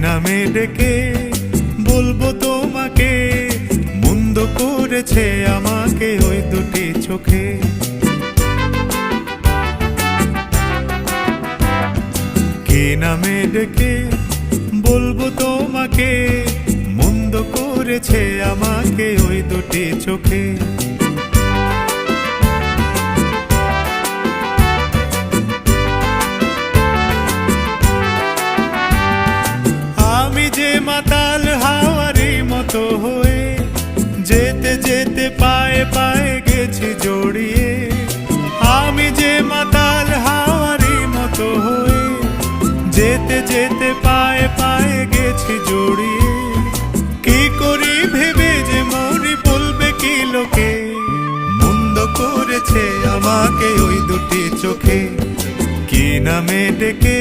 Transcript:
নামে ডেকে বলবো তোমাকে, মন্দ করেছে আমাকে ওই দুটি চোখে। কি নামে ডেকে বলবো তোমাকে, মন্দ করেছে আমাকে ওই দুটি চোখে। আমি যে মাতাল হাওয়ারি মতো হয়ে যেতে যেতে পায়ে পায়ে গেছি জড়িয়ে। আমি যে মাতাল হাওয়ারি মতো হয়ে যেতে যেতে পায়ে পায়ে গেছি জড়িয়ে। কি করি ভেবে যে মরি বলবে কি লোকে, মন্দ করেছে আমাকে ওই দুটি চোখে। কি নামে ডেকে